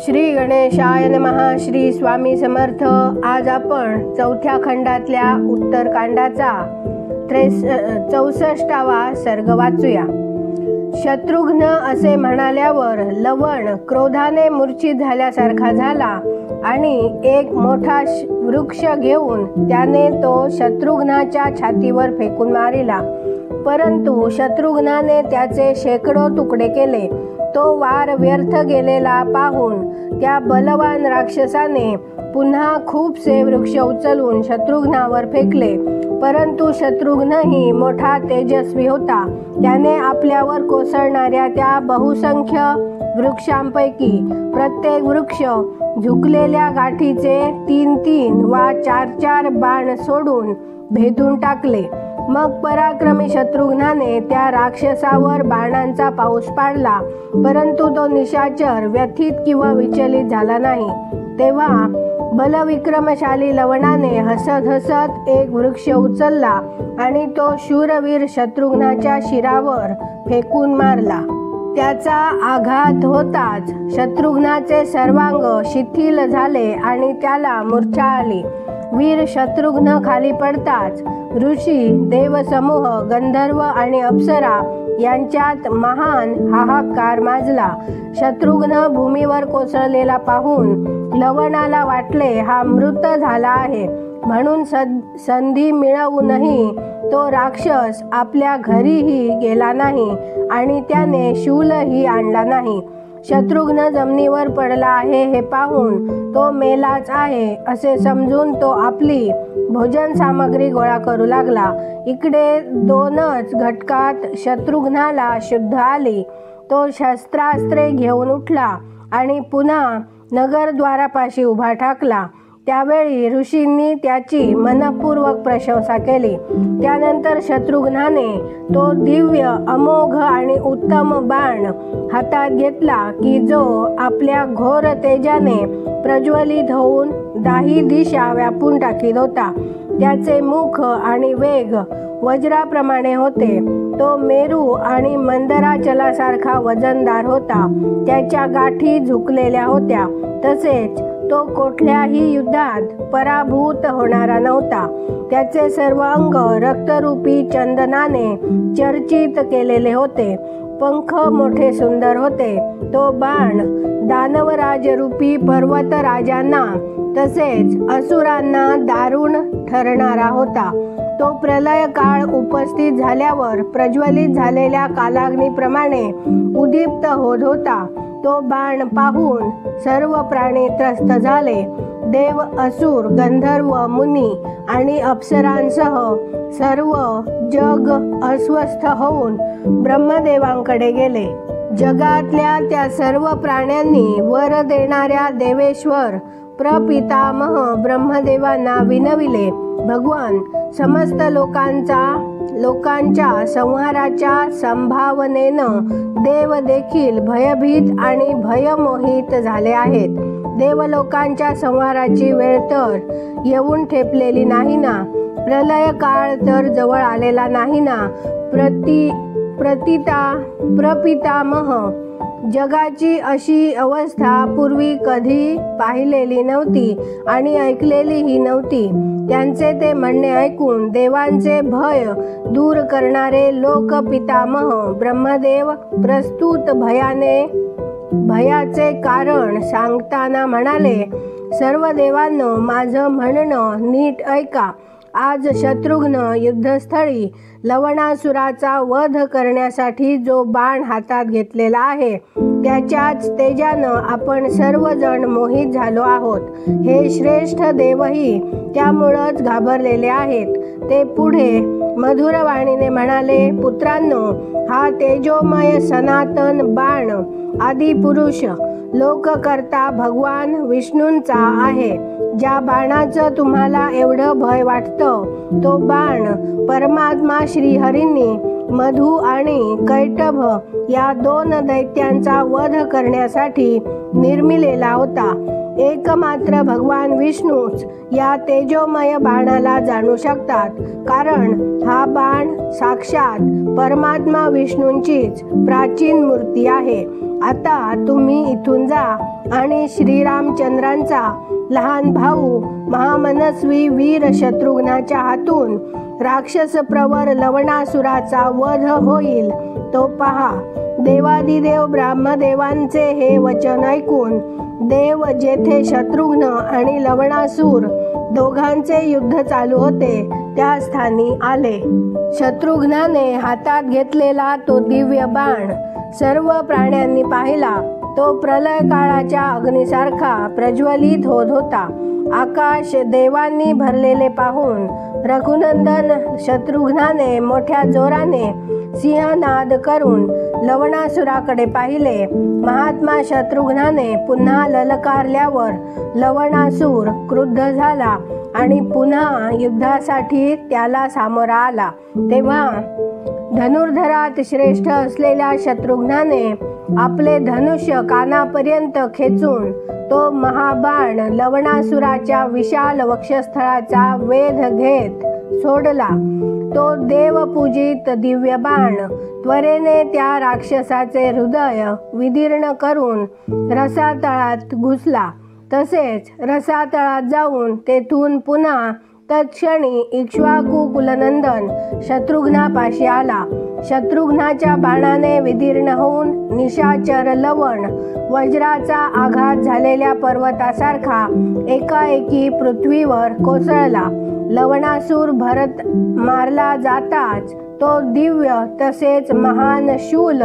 श्री गणेशाय नमः. श्री स्वामी समर्थ. आज आपण चौथ्या खंडातल्या उत्तरकांडाचा 64वा सर्ग वाचूया. शत्रुघ्न असे म्हणाल्यावर लवण क्रोधाने मूर्छित झाल्यासारखा झाला आणि एक मोठा वृक्ष घेऊन त्याने तो शत्रुघ्नाच्या छातीवर फेकून मारिला. परंतु शत्रुघ्नाने त्याचे शेकडो तुकडे केले. तो वार व्यर्थ गेलेला पाहून त्या बलवान राक्षसाने पुन्हा खूपसे वृक्ष उचलून शत्रुघ्नावर फेकले. परंतु शत्रुघ्नही मोठा तेजस्वी होता. त्याने आपल्यावर कोसळणाऱ्या त्या बहुसंख्य वृक्षांपैकी प्रत्येक वृक्ष झुकलेल्या गाठीचे 3-3 वा 4-4 बाण सोडून भेदून टाकले. मग पराक्रमी शत्रुघ्नाने त्या राक्षसावर बाणांचा पाऊस पाडला. परंतु तो निशाचर व्यथित किंवा विचलित झाला नाही. तेव्हा बलविक्रमशाली लवणाने हसत हसत एक वृक्ष उचलला आणि तो शूरवीर शत्रुघ्नाच्या शिरावर फेकून मारला. त्याचा आघात होताच शत्रुघ्नाचे सर्वांग शिथिल झाले आणि त्याला मूर्छा आली. वीर शत्रुघ्न खाली पडताच ऋषी, देवसमूह, गंधर्व आणि अप्सरा यांच्यात महान हाहाकार माजला. शत्रुघ्न भूमीवर कोसळलेला पाहून लवणाला वाटले हा मृत झाला आहे. म्हणून संधी मिळवूनही तो राक्षस आपल्या घरीही गेला नाही आणि त्याने शूलही आणला नाही. शत्रुघ्न जमिनीवर पडला आहे हे पाहून तो मेलाच आहे असे समजून तो आपली भोजन सामग्री गोळा करू लागला. इकडे 2च घटकात शत्रुघ्नाला शुद्ध आली. तो शस्त्रास्त्रे घेऊन उठला आणि पुन्हा नगरद्वारापाशी उभा ठाकला. त्यावेळी ऋषींनी त्याची मनपूर्वक प्रशंसा केली. त्यानंतर शत्रुघ्नाने तो दिव्य, अमोघ आणि उत्तम बाण हातात घेतला की जो आपल्या घोर तेजाने प्रज्वलित होऊन 10 दिशा व्यापून टाकीत होता. त्याचे मुख आणि वेग वज्राप्रमाणे होते. तो मेरू आणि मंदराचलासारखा वजनदार होता. त्याच्या गाठी झुकलेल्या होत्या. तसेच तो कुठल्याही युद्धात पराभूत होणारा नव्हता. त्याचे सर्व अंग रक्तरूपी चंदनाने चर्चित केलेले होते. पंख मोठे सुंदर होते. तो बाण दानवराजरूपी पर्वतराजांना तसेच असुरांना दारुण ठरणारा होता. तो प्रलय काळ उपस्थित झाल्यावर प्रज्वलित झालेल्या कालाग्नीप्रमाणे उद्दीप्त होत होता. तो बाण पाहून सर्व प्राणी त्रस्त झाले. देव, असुर, गंधर्व, मुनी आणि अप्सरांसह सर्व जग अस्वस्थ होऊन ब्रह्मदेवांकडे गेले. जगातल्या त्या सर्व प्राण्यांनी वर देणाऱ्या देवेश्वर प्रपितामह ब्रह्मदेवांना विनविले, भगवान, समस्त लोकांच्या संहाराच्या संभावनेनं देव देखील भयभीत आणि भयमोहित झाले आहेत. देवलोकांच्या संहाराची वेळ तर येऊन ठेपलेली नाही ना? प्रलय काळ तर जवळ आलेला नाही ना? प्रपितामह, जगाची अशी अवस्था पूर्वी कधी पाहिलेली नव्हती आणि ऐकलेलीही नव्हती. त्यांचे ते म्हणणे ऐकून देवांचे भय दूर करणारे लोकपितामह ब्रह्मदेव प्रस्तुत भयाचे कारण सांगताना म्हणाले, सर्व देवांनो, माझं म्हणणं नीट ऐका. आज शत्रुघ्न युद्धस्थळी लवणासुराचा वध करण्यासाठी जो बाण हातात घेतलेला आहे त्याच्याच तेजानं आपण सर्वजण मोहित झालो आहोत. हे श्रेष्ठ देवही त्यामुळंच घाबरलेले आहेत. ते पुढे मधुरवाणीने म्हणाले, पुत्रांनो, हा तेजोमय सनातन बाण आदिपुरुष लोककर्ता भगवान विष्णूंचा आहे. ज्या बाणाचं तुम्हाला एवढं भय वाटतं तो बाण परमात्मा श्रीहरींनी मधु आणि कैटभ या 2 दैत्यांचा वध करण्यासाठी निर्मिलेला होता. एकमात्र भगवान विष्णूच या तेजोमय बाणाला जाणू शकतात, कारण हा बाण साक्षात परमात्मा विष्णूंचीच प्राचीन मूर्ती आहे. आता तुम्ही इथून जा आणि श्रीरामचंद्रांचा लहान भाऊ महामनस्वी वीर शत्रुघ्नाच्या हातून राक्षस प्रवर लवणासुराचा वध होईल तो पहा. देवादिदेव ब्रह्मदेवांचे हे वचन ऐकून देव जेथे शत्रुघ्न आणि लवणासूर दोघांचे युद्ध चालू होते त्या स्थानी आले. शत्रुघ्नाने हातात घेतलेला तो दिव्य बाण सर्व प्राण्यांनी पाहिला. तो प्रलय काळाच्या अग्नीसारखा प्रज्वलित होत होता. आकाश देवांनी भरलेले पाहून रघुनंदन शत्रुघ्नाने मोठ्या जोराने सिंहनाद करून लवणासुराकडे पाहिले. महात्मा शत्रुघ्नाने पुन्हा ललकारल्यावर लवणासूर क्रुद्ध झाला आणि पुन्हा युद्धासाठी त्याला सामोरा आला. तेव्हा धनुर्धरात श्रेष्ठ असलेल्या शत्रुघ्नाने आपले धनुष्य कानापर्यंत खेचून तो महाबाण लवणासुराच्या विशाल वक्षस्थळाचा वेध घेत सोडला. तो देवपूजित दिव्य बाण त्वरेने त्या राक्षसाचे हृदय विदीर्ण करून रसातळात घुसला. तसेच रसातळात जाऊन तेथून पुन्हा तत्क्षणी इक्ष्वाकू कुलनंदन शत्रुघ्नापाशी आला. शत्रुघ्नाच्या बाणाने विदीर्ण होऊन निशाचर लवण वज्राचा आघात झालेल्या पर्वतासारखा एकाएकी पृथ्वीवर कोसळला. लवणासूर भरत मारला जाताच तो दिव्य तसेच महान शूल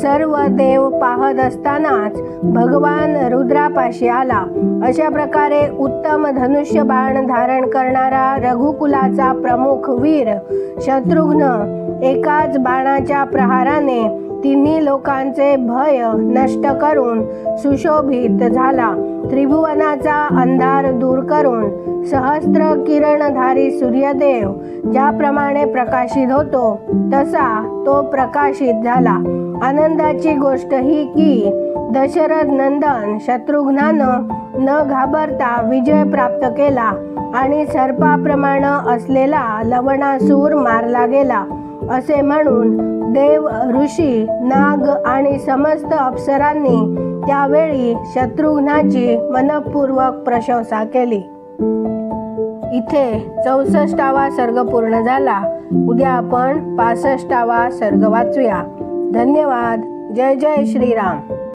सर्व देव पाहत असतानाच भगवान रुद्रापाशी आला. अशा प्रकारे उत्तम धनुष्य बाण धारण करणारा रघुकुलाचा प्रमुख वीर शत्रुघ्न एकाच बाणाच्या प्रहाराने तिन्ही लोकांचे भय नष्ट करून सुशोभित झाला. त्रिभुवनाचा अंधार दूर करून सहस्त्र किरणधारी सूर्यदेव ज्याप्रमाणे प्रकाशित होतो तसा तो प्रकाशित झाला. आनंदाची गोष्ट ही की दशरथ नंदन शत्रुघ्नानं न घाबरता विजय प्राप्त केला आणि सर्पाप्रमाणे असलेला लवणासूर मारला गेला. असे म्हणून देव, ऋषी, नाग आणि समस्त अप्सरांनी त्यावेळी शत्रुघ्नाची मनपूर्वक प्रशंसा केली. इथे 64वा सर्ग पूर्ण झाला. उद्या आपण 65वा सर्ग वाचूया. धन्यवाद. जय जय श्रीराम.